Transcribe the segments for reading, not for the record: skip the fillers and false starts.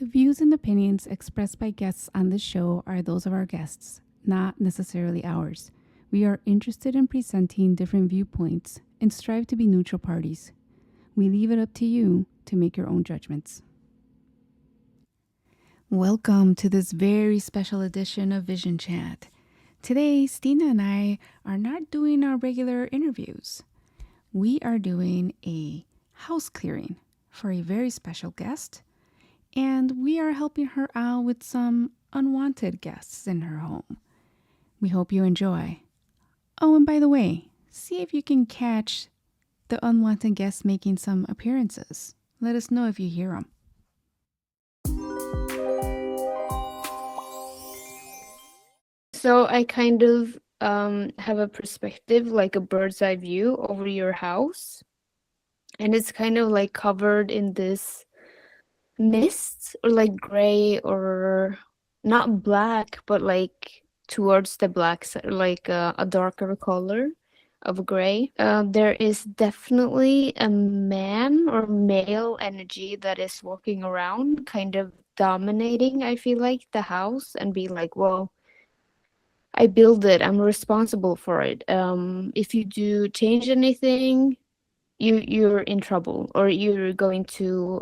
The views and opinions expressed by guests on this show are those of our guests, not necessarily ours. We are interested in presenting different viewpoints and strive to be neutral parties. We leave it up to you to make your own judgments. Welcome to this very special edition of Vision Chat. Today, Stina and I are not doing our regular interviews. We are doing a house clearing for a very special guest, and we are helping her out with some unwanted guests in her home. We hope you enjoy. Oh, and by the way, see if you can catch the unwanted guests making some appearances. Let us know if you hear them. So I kind of have a perspective, like a bird's eye view over your house. And it's kind of like covered in this mist or like gray or not black, but like towards the black side, like a darker color of gray. There is definitely a man or male energy that is walking around, kind of dominating, I feel like, the house and be like, well, I build it. I'm responsible for it. If you do change anything, you're in trouble, or you're going to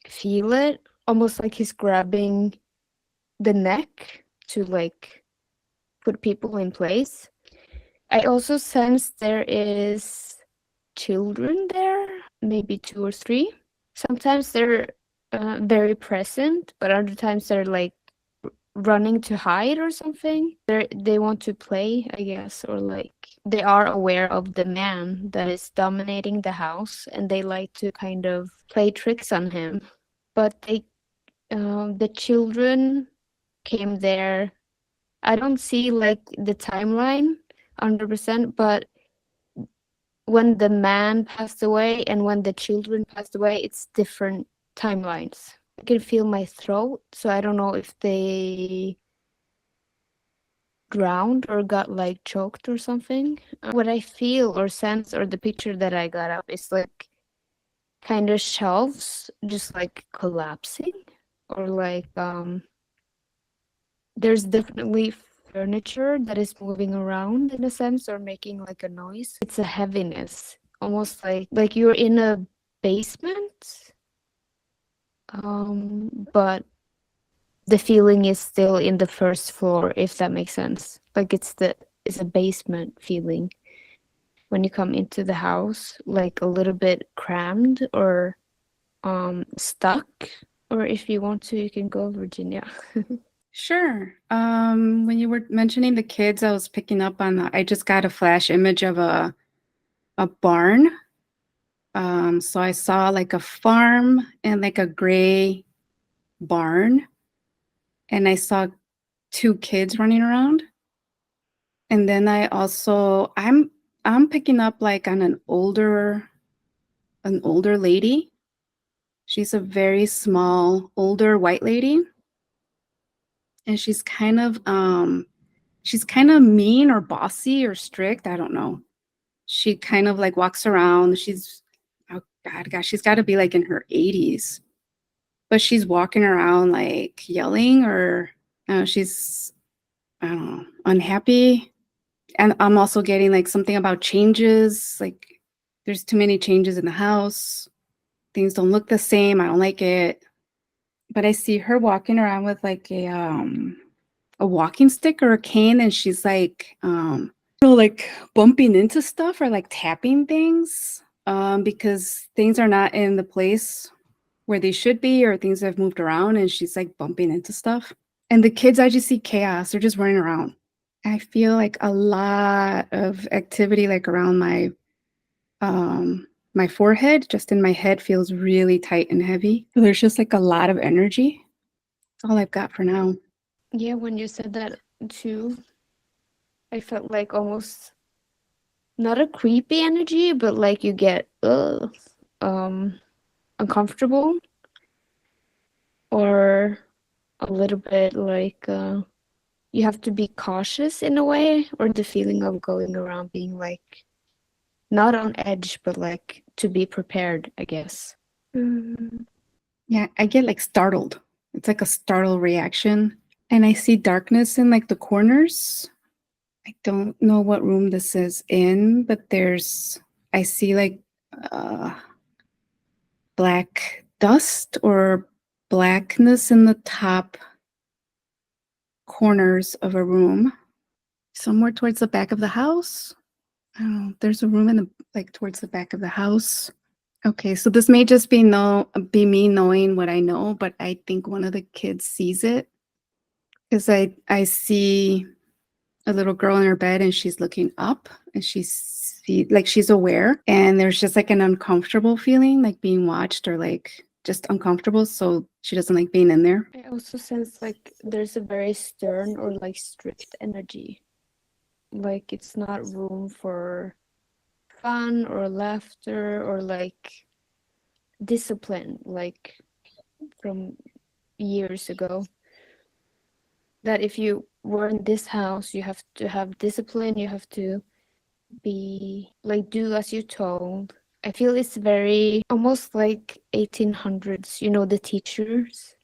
feel it. Almost like he's grabbing the neck to like put people in place. I also sense there is children there, maybe 2 or 3. Sometimes they're very present, but other times they're like running to hide or something. They want to play, I guess, or like they are aware of the man that is dominating the house, and they like to kind of play tricks on him. But the children came there. I don't see like the timeline 100%, but when the man passed away and when the children passed away, it's different timelines. I can feel my throat, so I don't know if they drowned or got like choked or something. What I feel or sense, or the picture that I got up, is like kind of shelves just like collapsing, or like there's definitely furniture that is moving around in a sense, or making like a noise. It's a heaviness, almost like you're in a basement. But the feeling is still in the first floor, if that makes sense. Like it's a basement feeling when you come into the house, like a little bit crammed or stuck. Or if you want to, you can go, Virginia. Sure. When you were mentioning the kids, I was picking up on I just got a flash image of a barn. So I saw like a farm and like a gray barn, and I saw 2 kids running around. And then I'm picking up like on an older lady. She's a very small, older white lady. And she's kind of mean or bossy or strict. I don't know. She kind of like walks around. Oh gosh, she's got to be like in her 80s. But she's walking around like yelling, or she's, I don't know, unhappy. And I'm also getting like something about changes. Like there's too many changes in the house. Things don't look the same. I don't like it. But I see her walking around with like a walking stick or a cane, and she's like like bumping into stuff or like tapping things because things are not in the place where they should be, or things have moved around, and she's like bumping into stuff. And the kids, I just see chaos. They're just running around. I feel like a lot of activity like around my forehead, just in my head, feels really tight and heavy. So there's just like a lot of energy. That's all I've got for now. Yeah, when you said that too, I felt like almost not a creepy energy, but like you get uncomfortable, or a little bit like you have to be cautious in a way, or the feeling of going around being like not on edge, but like to be prepared, I guess. Yeah, I get like startled. It's like a startle reaction. And I see darkness in like the corners. I don't know what room this is in, but I see like uh, black dust or blackness in the top corners of a room, somewhere towards the back of the house. I don't know. There's a room in the like towards the back of the house. Okay, so this may just be me knowing what I know, but I think one of the kids sees it because I see a little girl in her bed and she's looking up and she's aware, and there's just like an uncomfortable feeling, like being watched or like just uncomfortable. So she doesn't like being in there. I also sense like there's a very stern or like strict energy. Like it's not room for fun or laughter or like discipline, like from years ago. That if you were in this house, you have to have discipline, you have to be like do as you're told. I feel it's very almost like 1800s, you know, the teachers.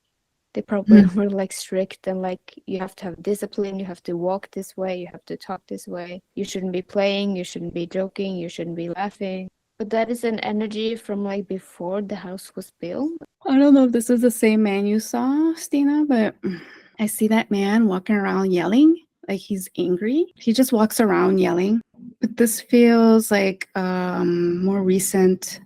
They probably Mm. were like strict and like you have to have discipline, you have to walk this way, you have to talk this way. You shouldn't be playing, you shouldn't be joking, you shouldn't be laughing. But that is an energy from like before the house was built. I don't know if this is the same man you saw, Stina, but I see that man walking around yelling, like he's angry. He just walks around yelling. But this feels like more recent,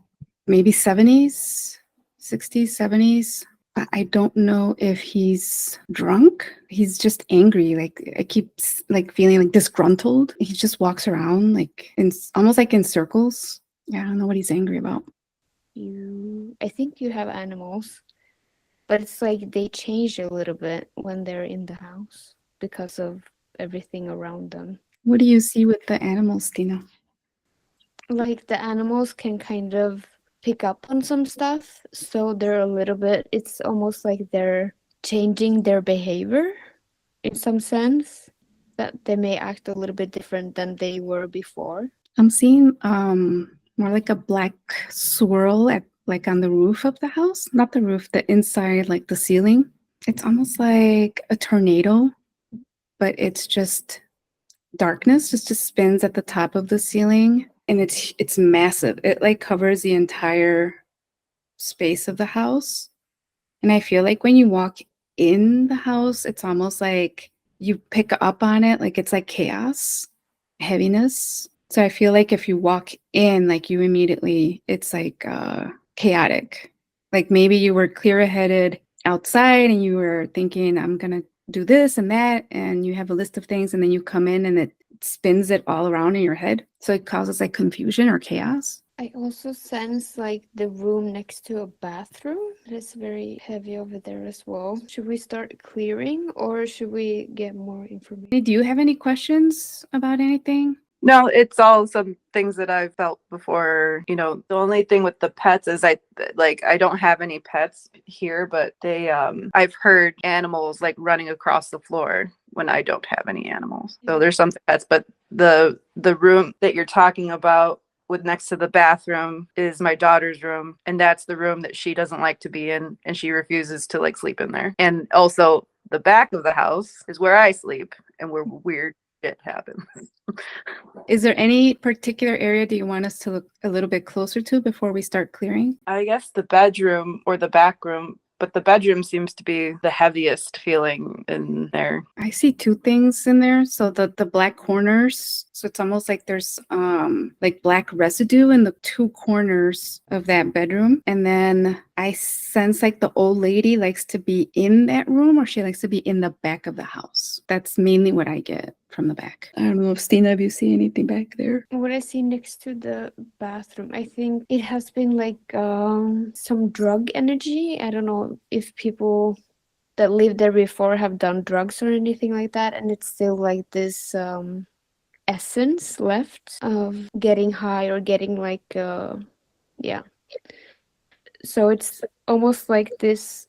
maybe 70s, 60s, 70s. I don't know if he's drunk. He's just angry. Like I keep like feeling like disgruntled. He just walks around like in almost like in circles. Yeah, I don't know what he's angry about. I think you have animals, but it's like they change a little bit when they're in the house because of everything around them. What do you see with the animals, Tina? Like the animals can kind of pick up on some stuff, so they're a little bit, it's almost like they're changing their behavior in some sense, that they may act a little bit different than they were before. I'm seeing more like a black swirl at like on the roof of the house, not the roof, the inside, like the ceiling. It's almost like a tornado, but it's just darkness, just spins at the top of the ceiling, and it's massive. It like covers the entire space of the house. And I feel like when you walk in the house, it's almost like you pick up on it, like it's like chaos, heaviness. So I feel like if you walk in, like you immediately, it's like chaotic. Like maybe you were clear-headed outside and you were thinking, I'm gonna do this and that, and you have a list of things, and then you come in and it spins it all around in your head. So it causes like confusion or chaos. I also sense like the room next to a bathroom that is very heavy over there as well. Should we start clearing or should we get more information? Do you have any questions about anything? No, it's all some things that I've felt before. You know, the only thing with the pets is I don't have any pets here, but I've heard animals like running across the floor when I don't have any animals. So there's some pets, but the room that you're talking about with next to the bathroom is my daughter's room, and that's the room that she doesn't like to be in, and she refuses to like sleep in there. And also the back of the house is where I sleep and where weird shit happens. Is there any particular area do you want us to look a little bit closer to before we start clearing? I guess the bedroom or the back room, but the bedroom seems to be the heaviest feeling in there. I see two things in there. So the black corners, so it's almost like there's like black residue in the two corners of that bedroom. And then I sense like the old lady likes to be in that room, or she likes to be in the back of the house. That's mainly what I get from the back. I don't know if Stina, if you see anything back there. What I see next to the bathroom, I think it has been like some drug energy. I don't know if people that lived there before have done drugs or anything like that, and it's still like this essence left of getting high or getting like yeah. So it's almost like this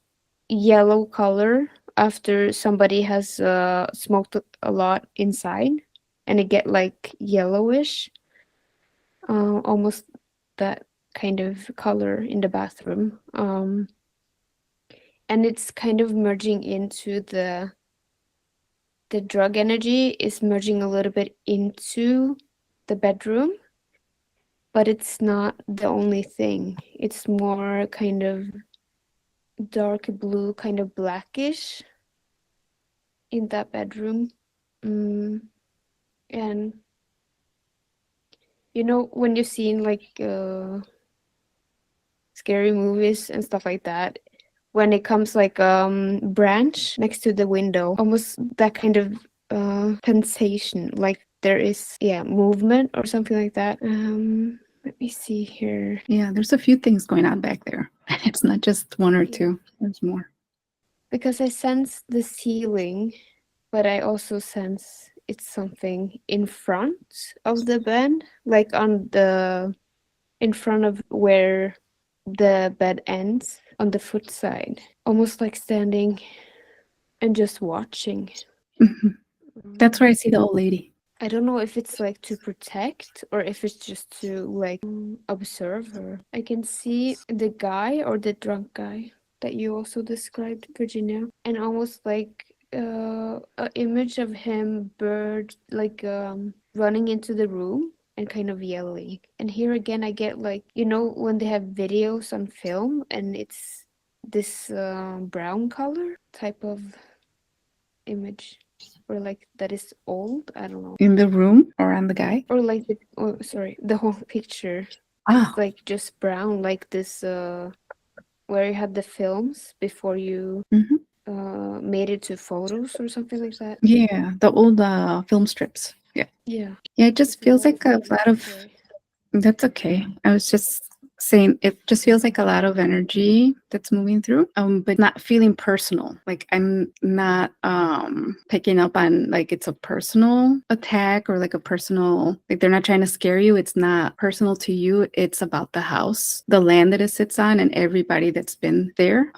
yellow color after somebody has smoked a lot inside, and it get like yellowish, almost that kind of color in the bathroom. and it's kind of merging into the drug energy is merging a little bit into the bedroom, but it's not the only thing. It's more kind of dark blue, kind of blackish in that bedroom. And you know, when you've seen like scary movies and stuff like that, when it comes like branch next to the window, almost that kind of sensation, like there is movement or something like that. Let me see here. Yeah, there's a few things going on back there. It's not just one or Yeah. two. There's more. Because I sense the ceiling, but I also sense it's something in front of the bed, like in front of where the bed ends on the foot side, almost like standing and just watching. Mhm. That's where I see the old lady. I don't know if it's like to protect or if it's just to like observe her. I can see the guy or the drunk guy that you also described, Virginia, and almost like an image of him bird like running into the room and kind of yelling. And here again I get like, you know, when they have videos on film and it's this brown color type of image, or like that is old, I don't know, In the room or on the guy? or like the whole picture Ah, is like just brown, like this where you had the films before you mhm. made it to photos or something like that. Yeah, the old film strips. Yeah. Yeah, Yeah, it just it's an feels old like a film. lot of. Sorry. That's okay. I was just saying it just feels like a lot of energy that's moving through, but not feeling personal. Like I'm not picking up on like it's a personal attack or like a personal, like they're not trying to scare you. It's not personal to you. It's about the house, the land that it sits on, and everybody that's been there.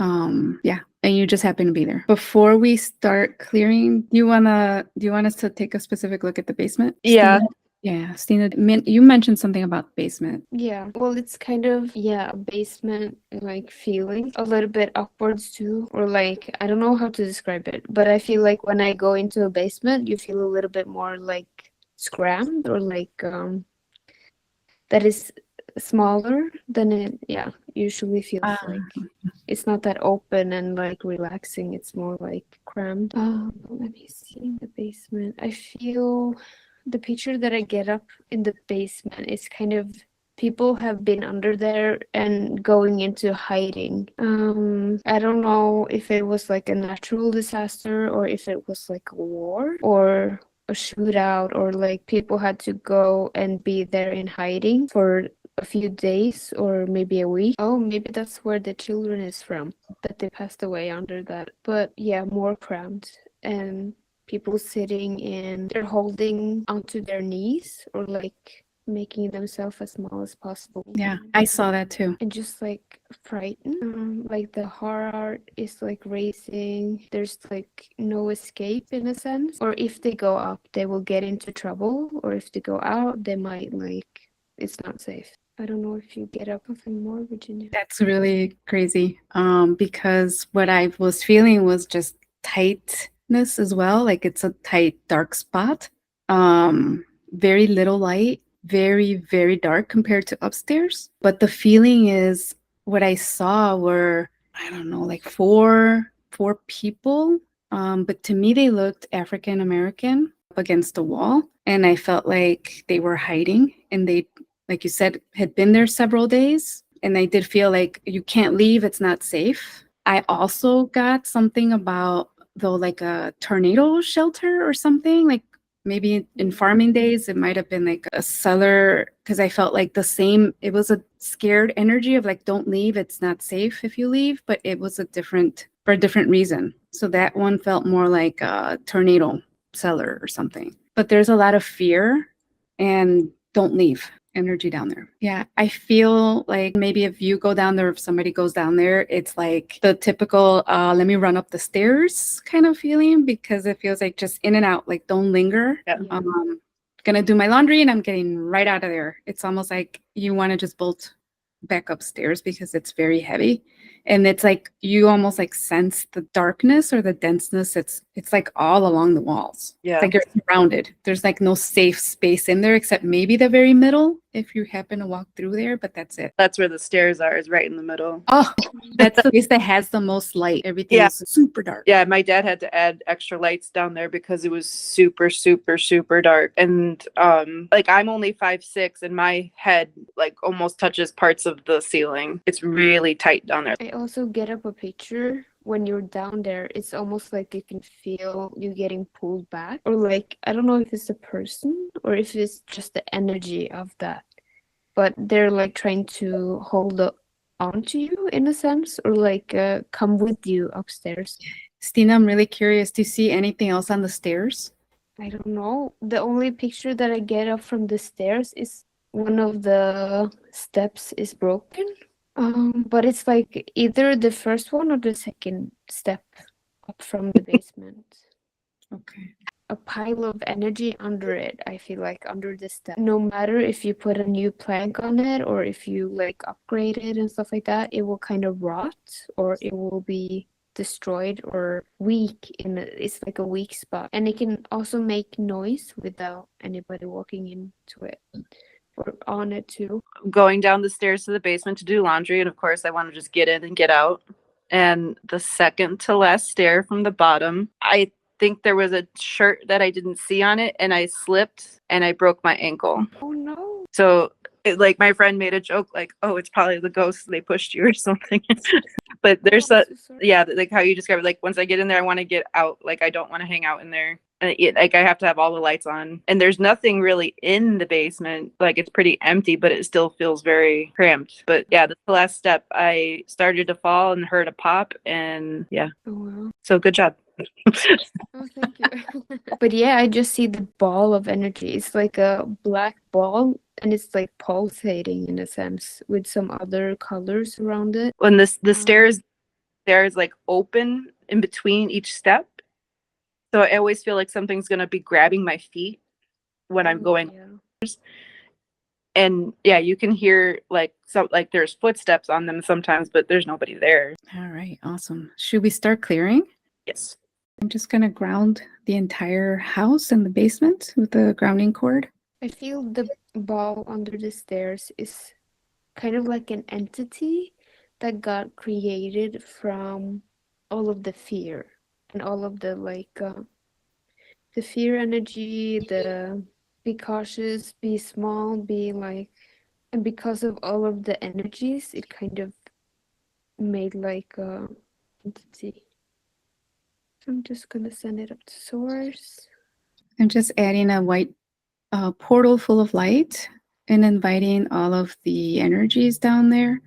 Yeah. And you just happen to be there. Before we start clearing, do you want us to take a specific look at the basement? Yeah. Yeah, Stina, you mentioned something about basement. Yeah, well, it's kind of, yeah, a basement like feeling, a little bit upwards too, or like, I don't know how to describe it, but I feel like when I go into a basement, you feel a little bit more like scrammed, or like that is smaller than it, yeah, usually feels like. It's not that open and like relaxing, it's more like crammed. Let me see the basement. I feel the picture that I get up in the basement is kind of people have been under there and going into hiding. I don't know if it was like a natural disaster or if it was like a war or a shootout, or like people had to go and be there in hiding for a few days or maybe a week. Oh, maybe that's where the children is from, that they passed away under that. But yeah, more cramped, and people sitting in, they're holding onto their knees or like making themselves as small as possible. Yeah, I saw that too. And just like frightened. Like the heart is like racing. There's like no escape in a sense. Or if they go up, they will get into trouble. Or if they go out, they might like, it's not safe. I don't know if you get up something more, Virginia. That's really crazy. Because what I was feeling was just tightness as well. Like it's a tight, dark spot. Very little light, very, very dark compared to upstairs. But the feeling is what I saw were, I don't know, like four people. But to me, they looked African American up against the wall. And I felt like they were hiding, and they, like you said, had been there several days. And I did feel like you can't leave, it's not safe. I also got something about, though, like a tornado shelter or something, like maybe in farming days, it might have been like a cellar, because I felt like the same, it was a scared energy of like, don't leave, it's not safe if you leave, but it was for a different reason. So that one felt more like a tornado cellar or something. But there's a lot of fear and don't leave energy down there. Yeah, I feel like maybe if you go down there, if somebody goes down there, it's like the typical let me run up the stairs kind of feeling, because it feels like just in and out, like don't linger. Yeah. Gonna do my laundry and I'm getting right out of there. It's almost like you want to just bolt back upstairs because it's very heavy. And it's like you almost like sense the darkness or the denseness. It's like all along the walls. Yeah. It's like you're surrounded. There's like no safe space in there except maybe the very middle if you happen to walk through there, but that's it. That's where the stairs are, is right in the middle. Oh, that's the place that has the most light. Everything's super dark. Yeah, my dad had to add extra lights down there because it was super, super, super dark. And like I'm only 5'6", and my head like almost touches parts of the ceiling. It's really tight down there. I also get up a picture when you're down there. It's almost like you can feel you getting pulled back, or like I don't know if it's a person or if it's just the energy of that, but they're like trying to hold on to you in a sense, or like come with you upstairs. Stina, I'm really curious. Do you see anything else on the stairs? I don't know. The only picture that I get up from the stairs is one of the steps is broken. But it's like either the first one or the second step up from the basement. Okay. A pile of energy under it, I feel like, under the step. No matter if you put a new plank on it or if you like upgrade it and stuff like that, it will kind of rot or it will be destroyed or weak it's like a weak spot. And it can also make noise without anybody walking into it or on it too. Going down the stairs to the basement to do laundry, and of course I want to just get in and get out. And the second to last stair from the bottom, I think there was a shirt that I didn't see on it, and I slipped and I broke my ankle. Oh no. So like my friend made a joke like, oh, it's probably the ghost, they pushed you or something. But there's I'm so sorry. yeah, like how you described it, like once I get in there I want to get out. Like I don't want to hang out in there. And like I have to have all the lights on, and there's nothing really in the basement. Like it's pretty empty, but it still feels very cramped. But yeah, that's the last step. I started to fall and heard a pop, and yeah. Oh wow. So good job. Oh, thank you. But yeah, I just see the ball of energy. It's like a black ball, and it's like pulsating in a sense with some other colors around it. When the stairs like open in between each step, so I always feel like something's gonna be grabbing my feet when I'm going. Yeah. And yeah, you can hear like there's footsteps on them sometimes, but there's nobody there. All right, awesome. Should we start clearing? Yes. I'm just going to ground the entire house and the basement with the grounding cord. I feel the ball under the stairs is kind of like an entity that got created from all of the fear and all of the the fear energy, the be cautious, be small, be like, and because of all of the energies, it kind of made like a entity. I'm just gonna send it up to source. I'm just adding a white portal full of light and inviting all of the energies down there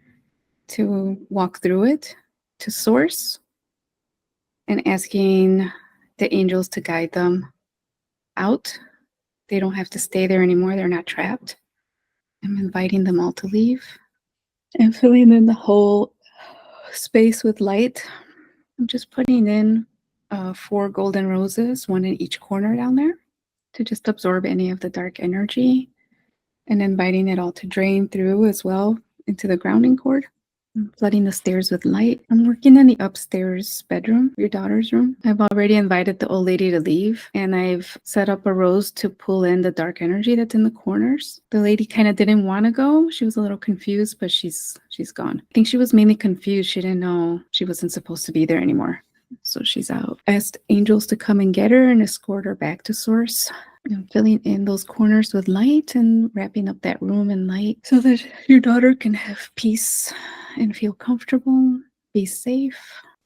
to walk through it to source and asking the angels to guide them out. They don't have to stay there anymore. They're not trapped. I'm inviting them all to leave and filling in the whole space with light. I'm just putting in 4 golden roses, one in each corner down there, to just absorb any of the dark energy, and inviting it all to drain through as well into the grounding cord. I'm flooding the stairs with light. I'm working in the upstairs bedroom, your daughter's room. I've already invited the old lady to leave, and I've set up a rose to pull in the dark energy that's in the corners. The lady kind of didn't want to go. She was a little confused, but she's gone. I think she was mainly confused. She didn't know she wasn't supposed to be there anymore. So she's out. I asked angels to come and get her and escort her back to source. I'm filling in those corners with light and wrapping up that room in light so that your daughter can have peace and feel comfortable, be safe.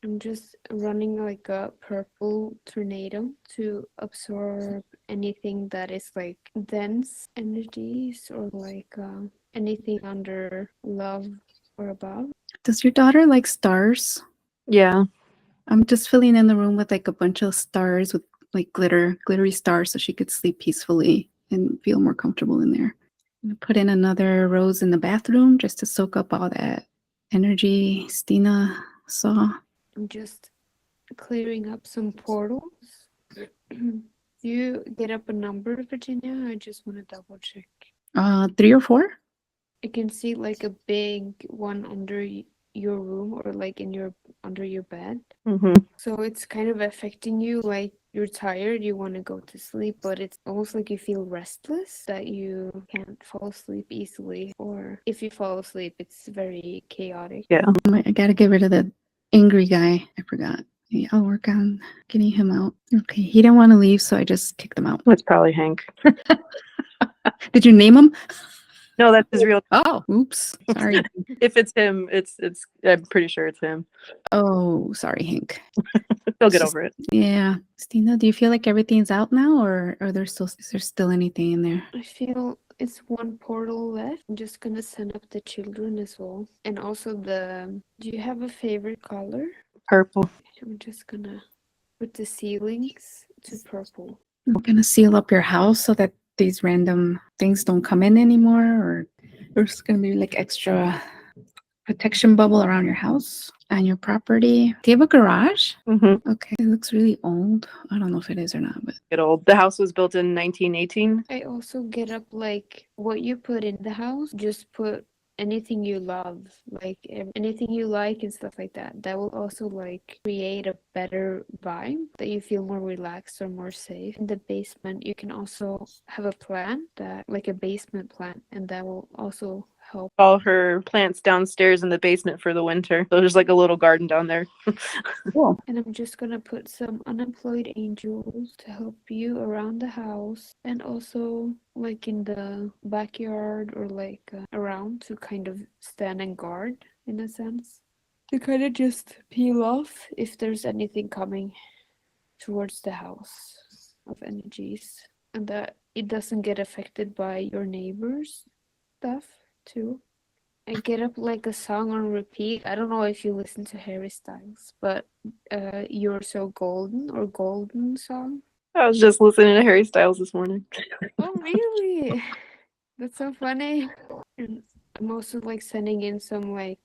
I'm just running like a purple tornado to absorb anything that is like dense energies or like anything under love or above. Does your daughter like stars? Yeah. I'm just filling in the room with like a bunch of stars with like glittery stars so she could sleep peacefully and feel more comfortable in there. I'm gonna put in another rose in the bathroom just to soak up all that energy Stina saw. I'm just clearing up some portals. Do you get up a number, Virginia? I just want to double check. 3 or 4? I can see like a big one under your room or like in your under your bed. Hmm. So it's kind of affecting you, like you're tired, you want to go to sleep, but it's almost like you feel restless, that you can't fall asleep easily. Or if you fall asleep, it's very chaotic. Yeah. I gotta get rid of the angry guy. I forgot. Yeah, I'll work on getting him out. Okay, he didn't want to leave, so I just kicked him out. That's probably Hank. Did you name him? No, that's his real. Oh, oops. Sorry. If it's him, it's. I'm pretty sure it's him. Oh, sorry, Hank. He'll get over it. Yeah. Stina, do you feel like everything's out now, or is there still anything in there? I feel it's one portal left. I'm just gonna send up the children as well. And also do you have a favorite color? Purple. I'm just gonna put the ceilings to purple. I'm gonna seal up your house so that these random things don't come in anymore, or there's gonna be like extra protection bubble around your house and your property. Do you have a garage? Hmm. Okay, it looks really old. I don't know if it is or not, but Get old. The house was built in 1918. I also get up like what you put in the house, just put anything you love, like anything you like and stuff like that. That will also like create a better vibe, that you feel more relaxed or more safe. In the basement, you can also have a plant, that like a basement plant, and that will also help. All her plants downstairs in the basement for the winter. So there's like a little garden down there. cool. And I'm just gonna put some unemployed angels to help you around the house, and also like in the backyard, or like around, to kind of stand and guard in a sense. To kind of just peel off if there's anything coming towards the house of energies, and that it doesn't get affected by your neighbors' stuff too. I get up like a song on repeat. I don't know if you listen to Harry Styles, but You're So Golden, or Golden song. I was just listening to Harry Styles this morning. Oh, really? That's so funny. And I'm also like sending in some like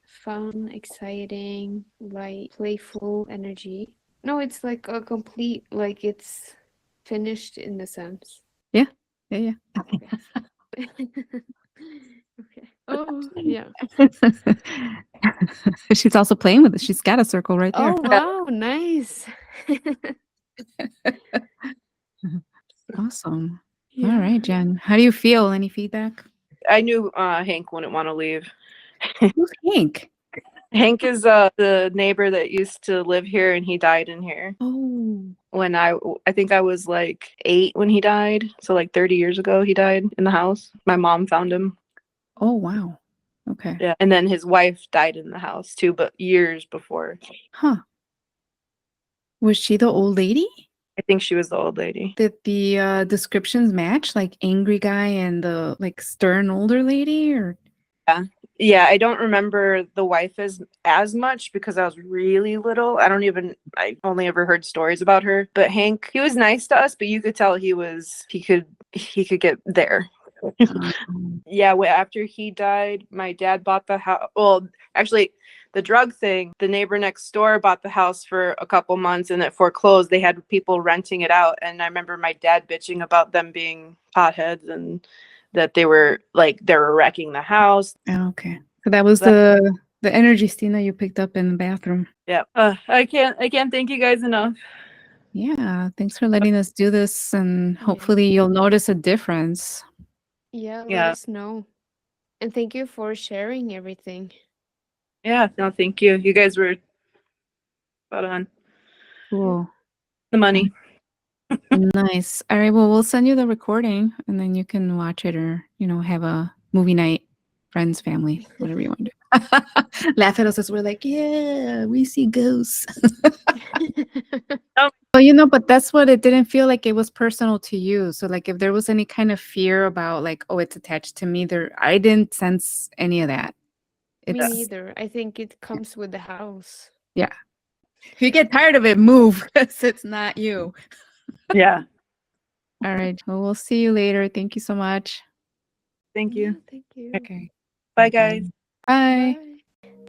fun, exciting, like playful energy. No, it's like a complete, like it's finished in a sense. Yeah. Yeah. Okay. Oh, yeah. She's also playing with it. She's got a circle right there. Oh, wow, nice. Awesome. Yeah. All right, Jen. How do you feel? Any feedback? I knew Hank wouldn't want to leave. Who's Hank? Hank is the neighbor that used to live here, and he died in here. Oh. When I think I was like 8 when he died. So like 30 years ago he died in the house. My mom found him. Oh, wow. Okay. Yeah. And then his wife died in the house too, but years before. Huh. Was she the old lady? I think she was the old lady. Did the descriptions match, like angry guy and the like stern older lady, or? Yeah, I don't remember the wife as much because I was really little. I only ever heard stories about her. But Hank, he was nice to us, but you could tell he could get there. Yeah, after he died, my dad bought the house. Well, actually, the drug thing, the neighbor next door bought the house for a couple months and it foreclosed. They had people renting it out. And I remember my dad bitching about them being potheads and that they were wrecking the house. Okay. So that was the energy, Stina, you picked up in the bathroom. Yeah. I can't thank you guys enough. Yeah. Thanks for letting us do this, and hopefully you'll notice a difference. Yeah, let Yeah. us know. And thank you for sharing everything. Yeah, no, thank you. You guys were spot on. Cool. The money. Nice. All right. Well, we'll send you the recording, and then you can watch it, or have a movie night, friends, family, whatever you want to do. Laugh at us as we're like, yeah, we see ghosts. Well, but that's what it didn't feel like. It was personal to you. So like if there was any kind of fear about like, oh, it's attached to me, I didn't sense any of that. Me neither. I think it comes with the house. Yeah. If you get tired of it, move, because it's not you. Yeah. All right. Well, we'll see you later. Thank you so much. Thank you. Yeah, thank you. Okay. Bye, guys. Bye.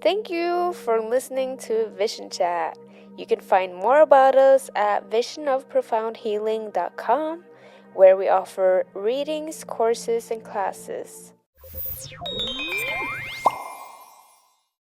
Thank you for listening to Vision Chat. You can find more about us at visionofprofoundhealing.com, where we offer readings, courses, and classes.